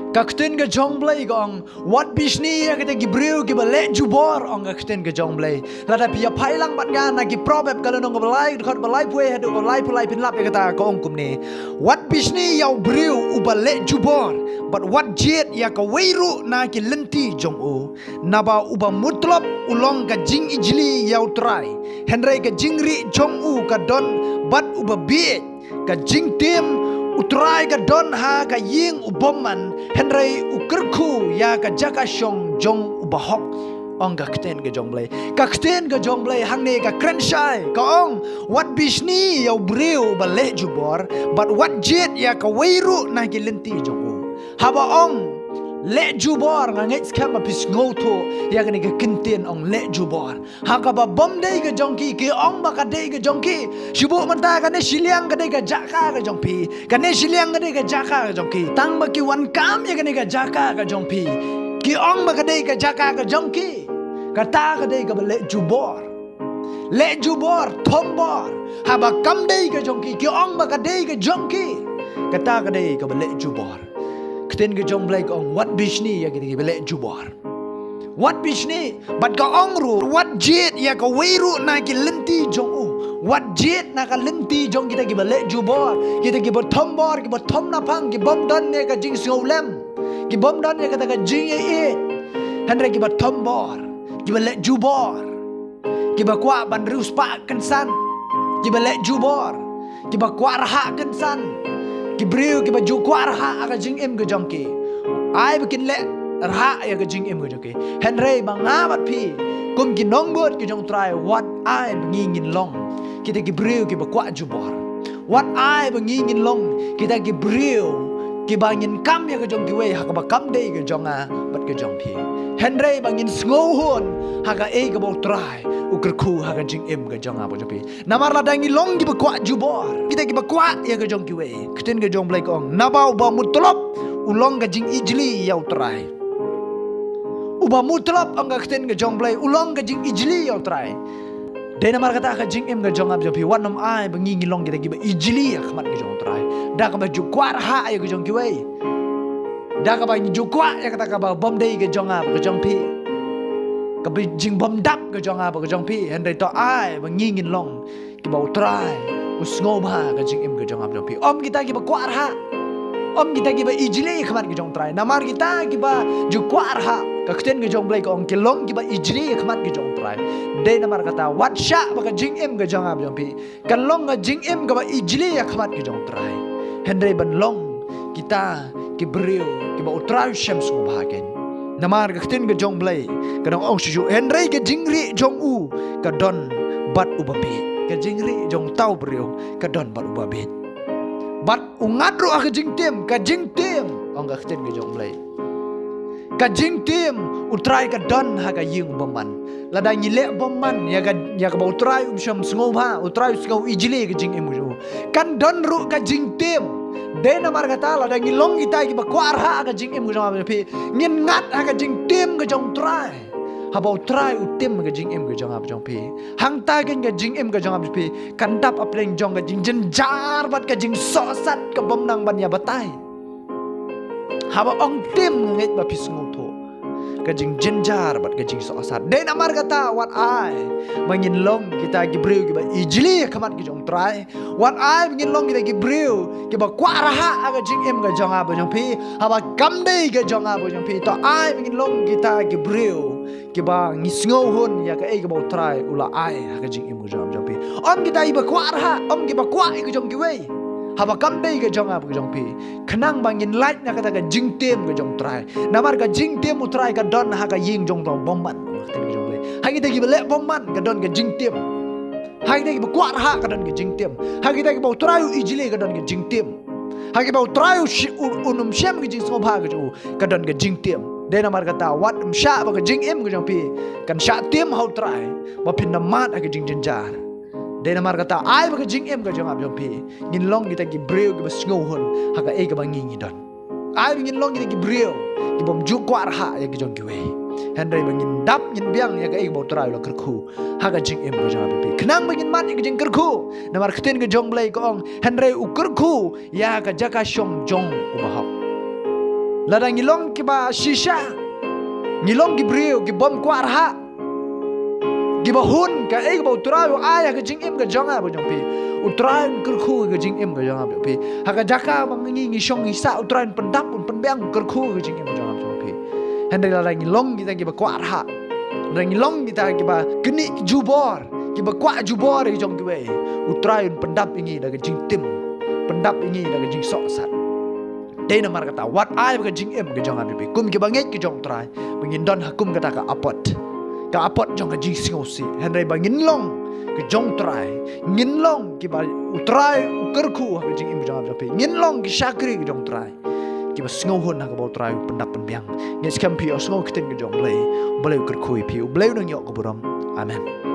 Kakten ke jong blay gong wat bisni ya kita gibril ki bale jubor ong kakten ke jong blay lada pia phailang bat gan na ki probab kalau nong balai khot balai pue hadu balai pulai pin lap ya kata ko ong kumni wat bisni ya bril u bale jubor but wat jet ya ka weiru na ki lenti jong u naba uba mutlop ulong ka jing ijli ya utrai henry ka jingri jong u ka don bat uba bi ka jing tim utrai ka don ha ka ying uboman henry ukerku ya ka jaka shong jong ubahok ong ka kten ka jong blay ka kten ka jong blay hang ne ka krenshai ka ong wat bishni ya breu bale jubor but wat jet ya ka weiru na ki lenti jong u haba ong le jubor nga ngets kama pis ngoto ya ka ni ka kinten ong le jubor ha ka ba bom dei ka jongki ki ong ba ka dei ka jongki shubu manta ka ne shiliang ka dei ka jaka ka jongpi ka ne shiliang ka dei ka jaka ka jongki tang ba ki wan kam ya ka ni ka jaka ka jongpi ki ong ba ka dei ka jaka ka jongki ka ta ka dei ka ba le jubor thombor ha ba kam dei ka jongki ki ong ba ka dei ka jongki ka ta ka dei ka ba le jubor kten ke jong blai ong wat bishni ya ki bele jubor wat bishni bat ka ong ru wat jet ya ka weiru na ki lenti jong u wat jet na ka lenti jong kita ki bele jubor kita ki botombor ki botom na pang ki bom don ne ka jing sngolem ki bom don ne ka ta ka jing e handre ki botombor ki bele jubor ki ba kwa ban rius pa kan san ki bele jubor ki ba kwa raha kan san ki breu ki baju kwa raha aga jing em ga jongki ai bikin le raha ya ga jing em ga jongki henry mangabat pi kum ki nong bot ki jong try what ai ngingin long kita ki breu ki ba kwa jubor what ai ngingin long kita ki breu ki bangin kam ya ga jongki we ha ka ba kam dei ga jonga bat ga jong pi henry bangin sngo hon ha ga e ga bo try uker ku ha ga jing em ga jonga bo jopi namar la dangi long ki ba kwa jubor kita ki ba kwa ya ga jong ki we kten ga jong blai kong nabau ba mutlop ulong ga jing ijli ya utrai uba mutlop ang ga kten ga jong blai ulong ga jing ijli ya utrai de namar kata ga jing em ga jong ab jopi wan nam ai ba ngi long kita ki ba ijli ya khamat ga jong utrai da ka ba ju kwa ha ya ga jong ki we da ka ba ju kwa ya kata ka ba bom dei ga jong ab ga jong pi ka bi jing bom dap ga jong ab ga jong pi henry to ai ba ngi long ki ba utrai usngom ha ka jing em ga jong ab jong pi om kita ki ba kwa ha om kita ki ba ijli khamat ki jong trai namar kita ki ba ju kwa ha ka kten ki jong blai ko ong ki long ki ba ijli khamat ki jong trai de namar kata wat sha ba ka jing em ga jong ab jong pi kan long ga jing em ga ba ijli khamat ki jong trai henry ban long kita ki breu ki ba utrai shem su bhagen namar ka kten ki jong blai ka dong ong shu henry ka jingri jong u ka don bat ubabe ka jingri jong tau breu ka don bat ubabe bat ungadro ka jing tim ong ka kten ka jong blai ka jing tim utrai ka don ha ka ying bomman lada nyile bomman ya ka ba utrai sham sngo ha utrai sngo ijli ka jing emu kan don ru ka jing tim de namar kata lada ngilong kita ki ba kwar ha ka jing emu jong pi ngin ngat ha ka jing tim ka jong trai habau try utim ga jing em ga jong ab jong pi hang ta gen ga jing em ga jong ab pi kan dap apleng jong ga jing jen jar bat ga jing so sat ka bom nang ban ya batai haba ong tim nget ba pis ngoto ga jing jen jar bat ga jing so sat de namar kata wat ai mangin long kita gi breu gi ba ijli kamat gi jong try wat ai mangin long kita gi breu gi ba kwa raha ga jing em ga jong ab jong pi haba kam dei ga jong ab jong pi to ai mangin long kita gi breu ki ba ngisngo hon ya ka e ga ba try ula ai ga jing em ga jong pi om kita i ba kwa raha om gi ba kwa i ga jong gi we haba kam dei ga jong ab ga jong pi khnang bangin light na kata ga jing tem ga jong try namar ga jing tem utrai ga don ha ga ying jong dong bomban ten ga jong le ha kita gi ba le bomban ga don ga jing tem ha kita gi ba kwa raha ga don ga jing tem ha kita gi ba utrai ijile ga don ga jing tem ha kita ba utrai unum shem ga jing so ba ga don ga jing tem de namar kata wat sha ba ga jing em ga jong pi kan sha tem hau trai ba pin namat ga jing jenjar de namar kata ai ba ga jing em ga jong ab jong pi ngin long kita gi breu gi ba sngo hon ha ga e ga ba ngi don ai ngin long kita gi breu gi bom ju kwa ha ya gi jong gi we henry ba ngin dap ngin biang ya ga e ba trai lo kerku ha ga jing em ga jong ab pi knang ba ngin mat ya ga jing kerku namar kten ga jong blai ko ong henry u kerku ya ga jaka shom jong u ba Ladang ngilong kiba shisha, ngilong gibriu gibom kuarha, gibahun ka eg ba utrayo aya ka jing im ka jonga ba jong pi, utrayo kerku ka jing im ka jonga ba pi, haka jaka mangi ngishong ngisa utrayo pendap un penbeang kerku ka jing im ka jonga ba jong pi. Hendai ladang ngilong kita giba kuarha, ladang ngilong kita giba geni jubor, giba kuat jubor ka jong kiwe, utrayo pendap ingi daga jing tim, pendap ingi daga jing soksat. Day na mar kata wat ay ka jing em ka jong abi kum ki banget ki jong try bangin don hakum kata ka apot jong ka jing singosi henry bangin long ka jong try ngin long ki ba utray ukerku ka jing em jong abi ngin long ki shakri ka jong try ki ba singohon ka ba try pendap penbiang nges kam pi osngo kiten ka jong blay ukerku pi blay nang yok ka buram amen.